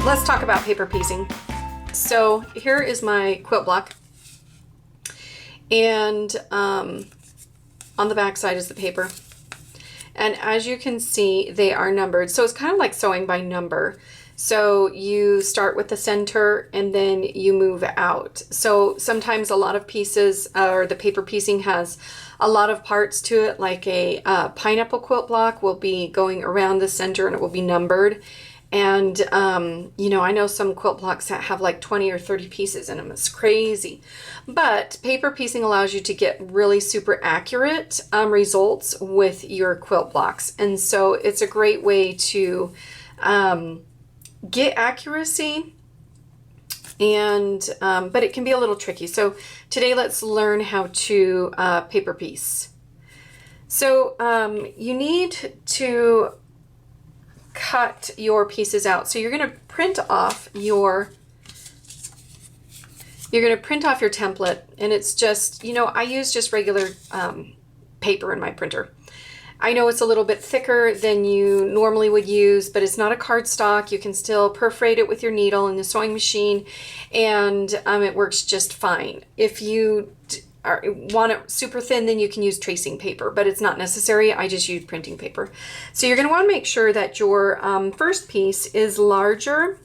let's talk about paper piecing. So here is my quilt block, and on the back side is the paper. And as you can see, they are numbered. So it's kind of like sewing by number. So you start with the center and then you move out. So sometimes a lot of pieces, or the paper piecing has a lot of parts to it, like a pineapple quilt block will be going around the center and it will be numbered. And, you know, I know some quilt blocks that have like 20 or 30 pieces in them. It's crazy. But paper piecing allows you to get really super accurate results with your quilt blocks. And so it's a great way to get accuracy, and but it can be a little tricky. So today let's learn how to paper piece. So you need to cut your pieces out. So you're going to print off your template, and it's just, you know, I use just regular paper in my printer. I know it's a little bit thicker than you normally would use, but it's not a cardstock. You can still perforate it with your needle in the sewing machine, and it works just fine. If you want it super thin, then you can use tracing paper, but it's not necessary. I just use printing paper. So you're going to want to make sure that your first piece is larger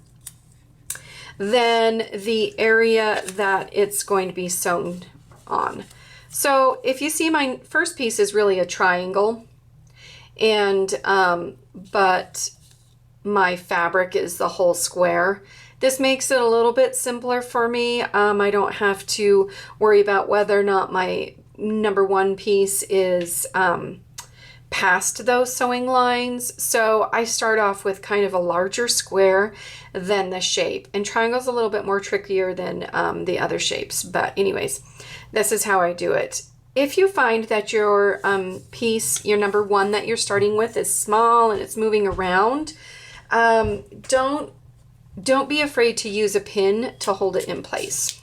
than the area that it's going to be sewn on. So if you see, my first piece is really a triangle, and but my fabric is the whole square. This makes it a little bit simpler for me. I don't have to worry about whether or not my number one piece is past those sewing lines. So I start off with kind of a larger square than the shape, and triangle's a little bit more trickier than the other shapes. But anyways, this is how I do it. If you find that your piece, your number one that you're starting with, is small and it's moving around, don't be afraid to use a pin to hold it in place.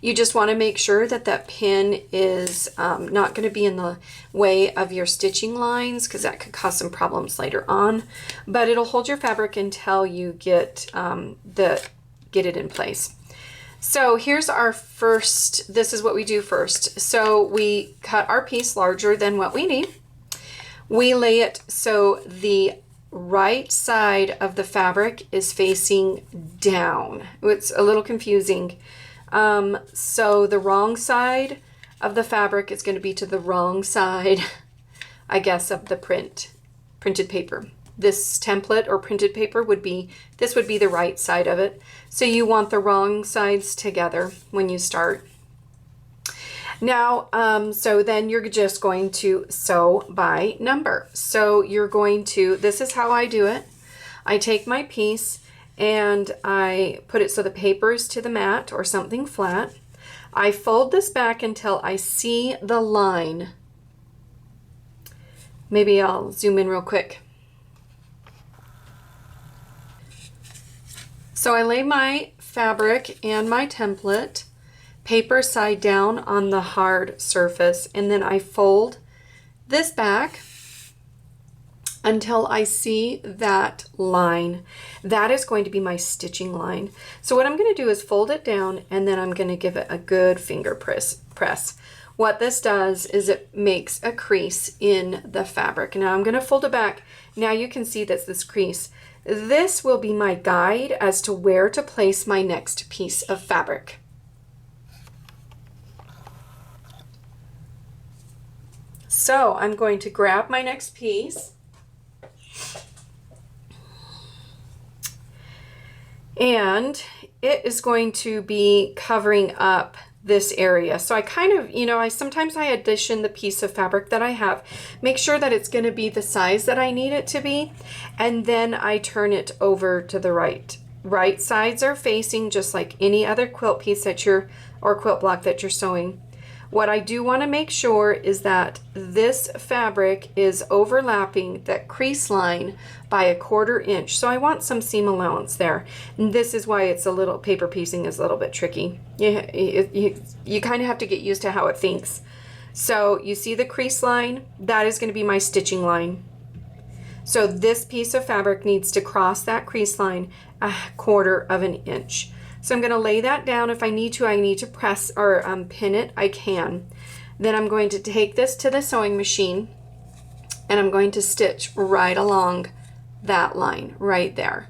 You just want to make sure that that pin is not going to be in the way of your stitching lines, because that could cause some problems later on. But it'll hold your fabric until you get it in place. So here's our first, this is what we do first. So we cut our piece larger than what we need. We lay it so the right side of the fabric is facing down. It's a little confusing. So the wrong side of the fabric is going to be to the wrong side, I guess, of the printed paper. This template or printed paper would be the right side of it. So you want the wrong sides together when you start. Now, so then you're just going to sew by number. So you're going to, this is how I do it. I take my piece and I put it so the paper is to the mat or something flat. I fold this back until I see the line. Maybe I'll zoom in real quick. So I lay my fabric and my template paper side down on the hard surface, and then I fold this back until I see that line. That is going to be my stitching line. So what I'm going to do is fold it down, and then I'm going to give it a good finger press. What this does is it makes a crease in the fabric. Now I'm going to fold it back. Now you can see that's this crease. This will be my guide as to where to place my next piece of fabric. So I'm going to grab my next piece, and it is going to be covering up this area. So I kind of, you know, sometimes I addition the piece of fabric that I have, make sure that it's going to be the size that I need it to be, and then I turn it over to the right. Right sides are facing just like any other quilt piece that or quilt block that you're sewing. What I do want to make sure is that this fabric is overlapping that crease line by 1/4 inch. So I want some seam allowance there. And this is why it's a little, paper piecing is a little bit tricky. You kind of have to get used to how it thinks. So you see the crease line? That is going to be my stitching line. So this piece of fabric needs to cross that crease line 1/4 inch. So I'm going to lay that down. If I need to press or pin it, I can. Then I'm going to take this to the sewing machine and I'm going to stitch right along that line right there.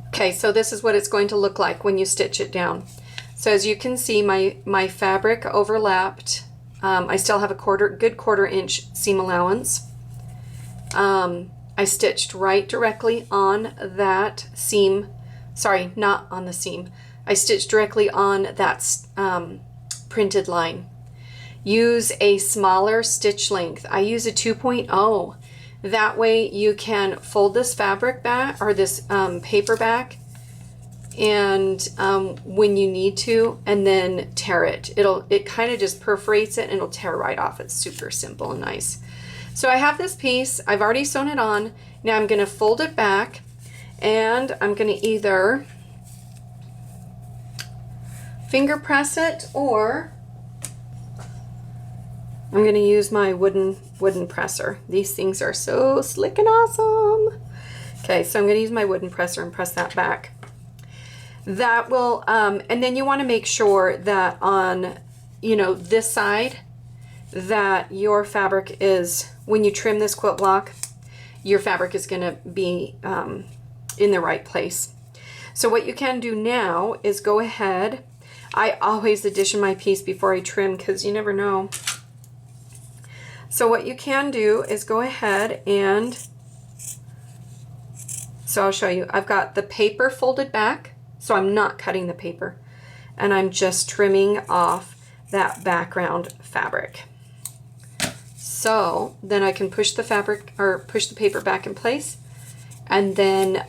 Okay, so this is what it's going to look like when you stitch it down. So as you can see, my fabric overlapped. I still have a good 1/4 inch seam allowance. I stitched right directly on that seam. Sorry, not on the seam. I stitched directly on that printed line. Use a smaller stitch length. I use a 2.0. That way you can fold this fabric back or this paper back and when you need to, and then tear it. It kind of just perforates it and it'll tear right off. It's super simple and nice. So I have this piece. I've already sewn it on. Now I'm going to fold it back and I'm going to either finger press it or I'm going to use my wooden presser. These things are so slick and awesome. Okay, so I'm going to use my wooden presser and press that back. That will, and then you want to make sure that on, this side, that your fabric is, when you trim this quilt block, your fabric is going to be in the right place. So what you can do now is go ahead. I always addition my piece before I trim because you never know. So what you can do is go ahead and, so I'll show you. I've got the paper folded back, so I'm not cutting the paper, and I'm just trimming off that background fabric. So then I can push the fabric or push the paper back in place and then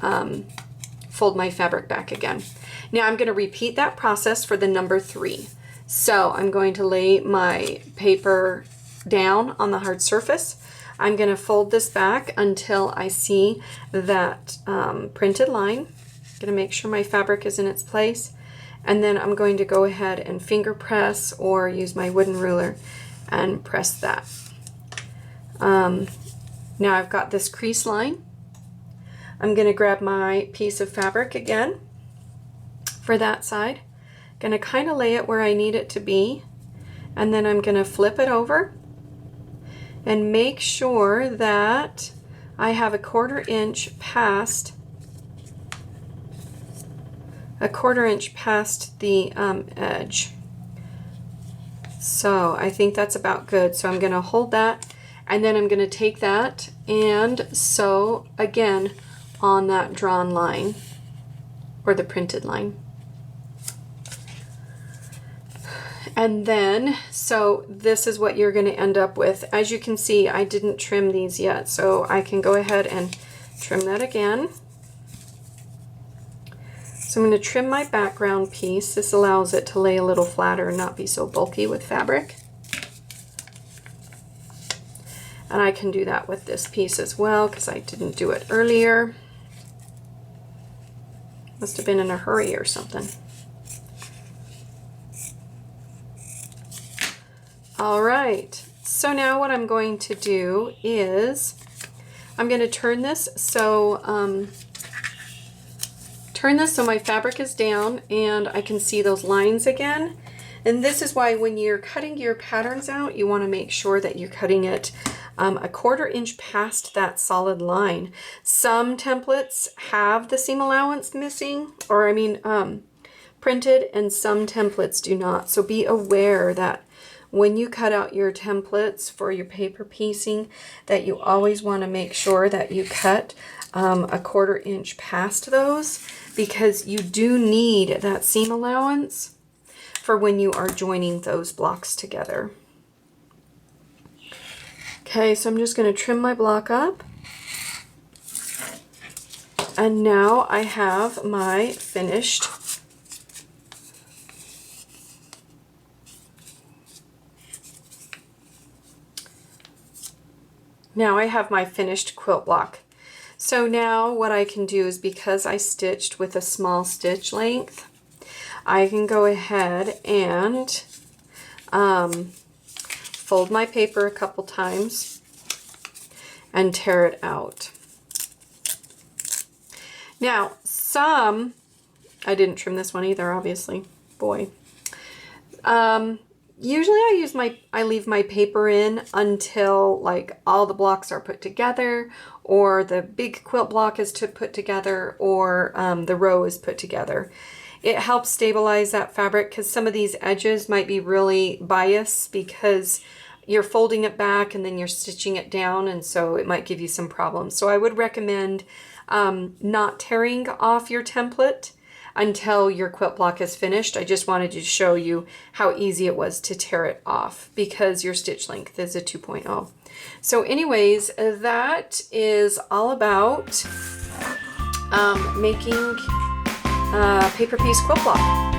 fold my fabric back again. Now I'm going to repeat that process for the number 3. So I'm going to lay my paper down on the hard surface. I'm going to fold this back until I see that printed line. I'm going to make sure my fabric is in its place, and then I'm going to go ahead and finger press or use my wooden ruler and press that. Now I've got this crease line. I'm going to grab my piece of fabric again for that side. Going to kind of lay it where I need it to be, and then I'm going to flip it over and make sure that I have a 1/4 inch past the edge. So I think that's about good. So I'm going to hold that, and then I'm going to take that and sew again on that drawn line or the printed line. And then, so this is what you're going to end up with. As you can see, I didn't trim these yet, so I can go ahead and trim that again. So I'm going to trim my background piece. This allows it to lay a little flatter and not be so bulky with fabric. And I can do that with this piece as well because I didn't do it earlier. Must have been in a hurry or something. All right, so now what I'm going to do is I'm going to turn this so my fabric is down and I can see those lines again. And this is why when you're cutting your patterns out, you want to make sure that you're cutting it a 1/4 inch past that solid line. Some templates have the seam allowance missing, or I mean printed, and some templates do not. So be aware that when you cut out your templates for your paper piecing, that you always want to make sure that you cut a 1/4 inch past those, because you do need that seam allowance for when you are joining those blocks together. Okay, so I'm just going to trim my block up. And now I have my finished quilt block. So now what I can do is, because I stitched with a small stitch length, I can go ahead and fold my paper a couple times, and tear it out. Now, I didn't trim this one either, obviously. Boy. Usually I leave my paper in until like all the blocks are put together, or the big quilt block is put together, or the row is put together. It helps stabilize that fabric because some of these edges might be really biased because you're folding it back and then you're stitching it down, and so it might give you some problems. So I would recommend not tearing off your template until your quilt block is finished. I just wanted to show you how easy it was to tear it off because your stitch length is a 2.0. So anyways, that is all about making a paper piece quilt block.